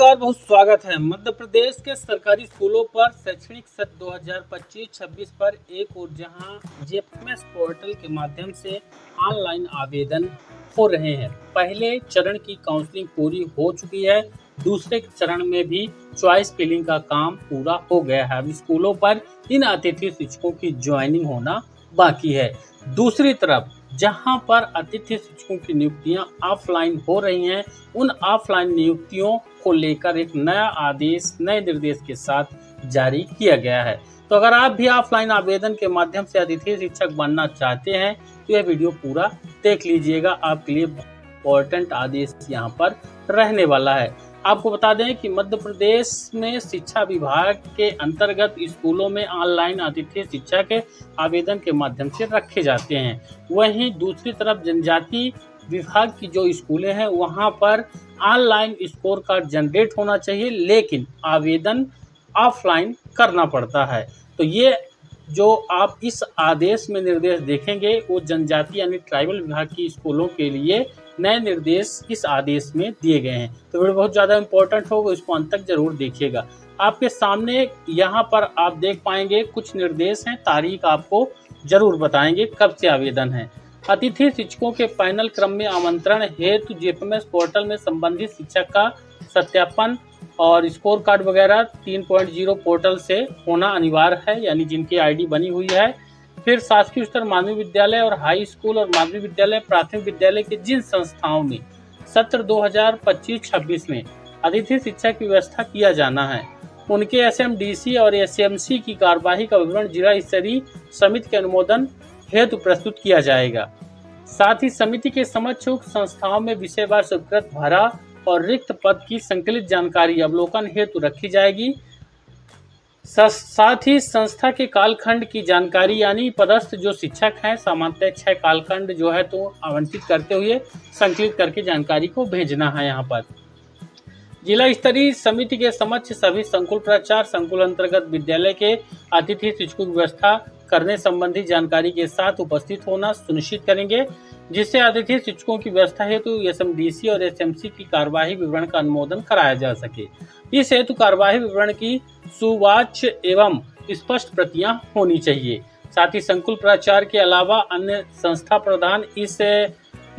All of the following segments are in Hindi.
नमस्कार, बहुत स्वागत है। मध्य प्रदेश के सरकारी स्कूलों पर शैक्षणिक सत्र 2025-26 पर एक और जहां जेपीएस पोर्टल के माध्यम से ऑनलाइन आवेदन हो रहे हैं। पहले चरण की काउंसलिंग पूरी हो चुकी है, दूसरे चरण में भी चॉइस फिलिंग का काम पूरा हो गया है। अब स्कूलों पर इन अतिथि शिक्षकों की ज्वाइनिंग होना बाकी है। दूसरी तरफ जहां पर अतिथि शिक्षकों की नियुक्तियां ऑफलाइन हो रही हैं, उन ऑफलाइन नियुक्तियों को लेकर एक नया आदेश नए निर्देश के साथ जारी किया गया है। तो अगर आप भी ऑफलाइन आवेदन के माध्यम से अतिथि शिक्षक बनना चाहते हैं तो यह वीडियो पूरा देख लीजिएगा, आपके लिए इम्पोर्टेंट आदेश यहाँ पर रहने वाला है। आपको बता दें कि मध्य प्रदेश में शिक्षा विभाग के अंतर्गत स्कूलों में ऑनलाइन अतिथि शिक्षक आवेदन के माध्यम से रखे जाते हैं। वहीं दूसरी तरफ जनजाति विभाग की जो स्कूलें हैं वहां पर ऑनलाइन स्कोर कार्ड जनरेट होना चाहिए, लेकिन आवेदन ऑफलाइन करना पड़ता है। तो ये जो आप इस आदेश में निर्देश देखेंगे वो जनजाति यानी ट्राइबल विभाग की स्कूलों के लिए नए निर्देश इस आदेश में दिए गए हैं। तो वीडियो बहुत ज़्यादा इंपॉर्टेंट होगा, इसको अंत तक जरूर देखिएगा। आपके सामने यहाँ पर आप देख पाएंगे कुछ निर्देश हैं, तारीख आपको जरूर बताएंगे कब से आवेदन है। अतिथि शिक्षकों के पैनल क्रम में आमंत्रण हेतु जेपीएस पोर्टल में संबंधित शिक्षक का सत्यापन और स्कोर कार्ड वगैरह 3.0 पोर्टल से होना अनिवार्य है, यानी जिनकी आईडी बनी हुई है। फिर शासकीय उच्चतर माध्यमिक विद्यालय और हाई स्कूल और माध्यमिक विद्यालय प्राथमिक विद्यालय के जिन संस्थाओं में सत्र 2025-26 में अतिथि शिक्षक की व्यवस्था किया जाना है, उनके एसएमडीसी और एसएमसी की कार्यवाही का विवरण जिला स्तरीय समिति के अनुमोदन हेतु प्रस्तुत किया जाएगा। साथ ही समिति के समक्ष उक्त संस्थाओं में विषयवार स्वीकृत भरा और रिक्त पद की संकलित जानकारी अवलोकन हेतु रखी जाएगी। साथ ही संस्था के कालखंड की जानकारी यानी पदस्थ जो शिक्षक हैं सामान्यतः 6 कालखंड जो है तो आवंटित करते हुए संकलित करके जानकारी को भेजना है। यहाँ पर जिला स्तरीय समिति के समक्ष सभी संकुल प्राचार्य संकुल अंतर्गत विद्यालय के अतिथि शिक्षकों की व्यवस्था करने संबंधी जानकारी के साथ उपस्थित होना सुनिश्चित करेंगे, जिससे अतिथि शिक्षकों की व्यवस्था हेतु एसएमडीसी और एसएमसी की कार्यवाही विवरण का अनुमोदन कराया जा सके। इस हेतु कार्यवाही विवरण की सुवाच्य एवं स्पष्ट प्रतियां होनी चाहिए। साथ ही संकुल प्राचार्य के अलावा अन्य संस्था प्रधान इस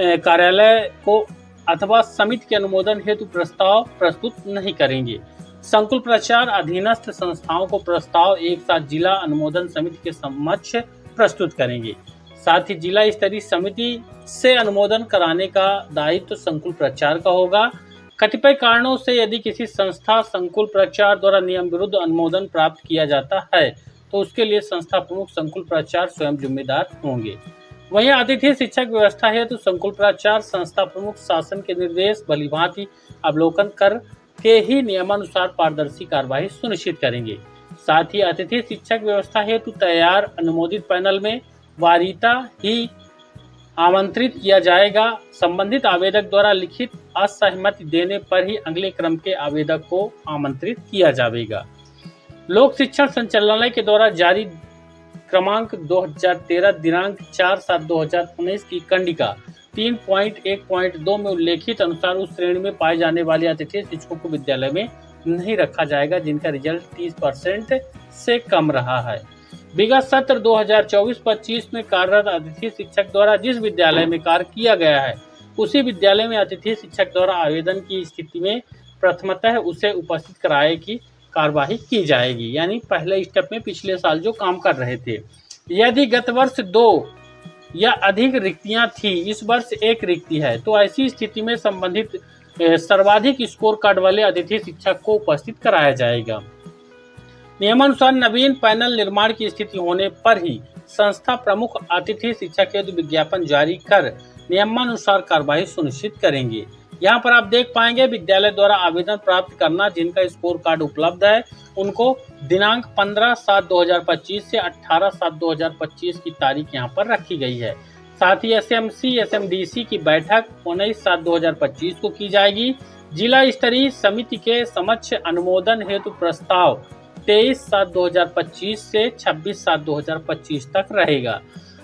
कार्यालय को अथवा समिति के अनुमोदन हेतु प्रस्ताव प्रस्तुत नहीं करेंगे। संकुल प्राचार्य अधीनस्थ संस्थाओं को प्रस्ताव एक साथ जिला अनुमोदन समिति के समक्ष प्रस्तुत करेंगे। साथ ही जिला स्तरीय समिति से अनुमोदन कराने का दायित्व संकुल प्राचार्य का होगा। कतिपय कारणों से यदि किसी संस्था संकुल प्राचार्य द्वारा नियम विरुद्ध अनुमोदन प्राप्त किया जाता है तो उसके लिए संस्था प्रमुख संकुल प्राचार्य स्वयं जिम्मेदार होंगे। वहीं अतिथि शिक्षक व्यवस्था हेतु संकुल प्राचार्य संस्था प्रमुख शासन के निर्देश भलीभांति अवलोकन कर के ही नियमानुसार पारदर्शी कार्यवाही सुनिश्चित करेंगे। साथ ही अतिथि शिक्षक व्यवस्था हेतु तैयार अनुमोदित पैनल में वारीता ही आमंत्रित किया जाएगा। संबंधित आवेदक द्वारा लिखित असहमति देने पर ही अगले क्रम के आवेदक को आमंत्रित किया जाएगा। लोक शिक्षण संचालनालय के द्वारा जारी क्रमांक 2013 दिनांक 4/7/2019 की कंडिका 3.1.2 में उल्लेखित अनुसार उस श्रेणी में पाए जाने वाले अतिथि शिक्षकों को विद्यालय में नहीं रखा जाएगा जिनका रिजल्ट 30% से कम रहा है। विगत सत्र 2024-25 में कार्यरत अतिथि शिक्षक द्वारा जिस विद्यालय में कार्य किया गया है उसी विद्यालय में अतिथि शिक्षक द्वारा आवेदन की स्थिति में प्रथमतः उसे उपस्थित कराए की कार्यवाही की जाएगी। यानी पहले स्टेप में पिछले साल जो काम कर रहे थे, यदि गत वर्ष 2 या अधिक रिक्तियां थी, इस वर्ष 1 रिक्ति है, तो ऐसी स्थिति में संबंधित सर्वाधिक स्कोर कार्ड वाले अतिथि शिक्षक को उपस्थित कराया जाएगा। नियमानुसार नवीन पैनल निर्माण की स्थिति होने पर ही संस्था प्रमुख अतिथि शिक्षक हेतु विज्ञापन जारी कर नियमानुसार कार्यवाही सुनिश्चित करेंगे। यहाँ पर आप देख पाएंगे विद्यालय द्वारा आवेदन प्राप्त करना जिनका स्कोर कार्ड उपलब्ध है उनको दिनांक 15/7/2025 से 18/7/2025 की तारीख यहाँ पर रखी गई है। साथ ही एसएमसी एसएमडीसी की बैठक 19/7/2025 को की जाएगी। जिला स्तरीय समिति के समक्ष अनुमोदन हेतु प्रस्ताव 23/7/2025 से 26/7/2025 तक रहेगा।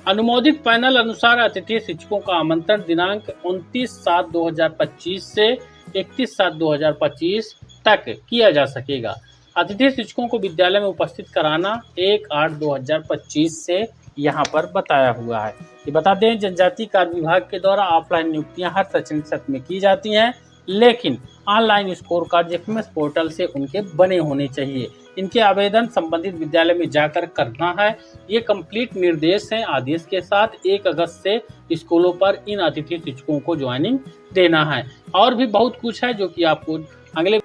अनुमोदित पैनल अनुसार अतिथि शिक्षकों का आमंत्रण दिनांक 29/7/2025 से 31/7/2025 तक किया जा सकेगा। अतिथि शिक्षकों को विद्यालय में उपस्थित कराना 1/8/2025 से यहाँ पर बताया हुआ है। ये बता दें, जनजातीय कार्य विभाग के द्वारा ऑफलाइन नियुक्तियां हर शैक्षणिक सत्र में की जाती हैं, लेकिन online score card FMS portal से उनके बने होने चाहिए। इनके आवेदन संबंधित विद्यालय में जाकर करना है। ये कंप्लीट निर्देश हैं आदेश के साथ। 1 अगस्त से स्कूलों पर इन अतिथि शिक्षकों को ज्वाइनिंग देना है। और भी बहुत कुछ है जो कि आपको अगले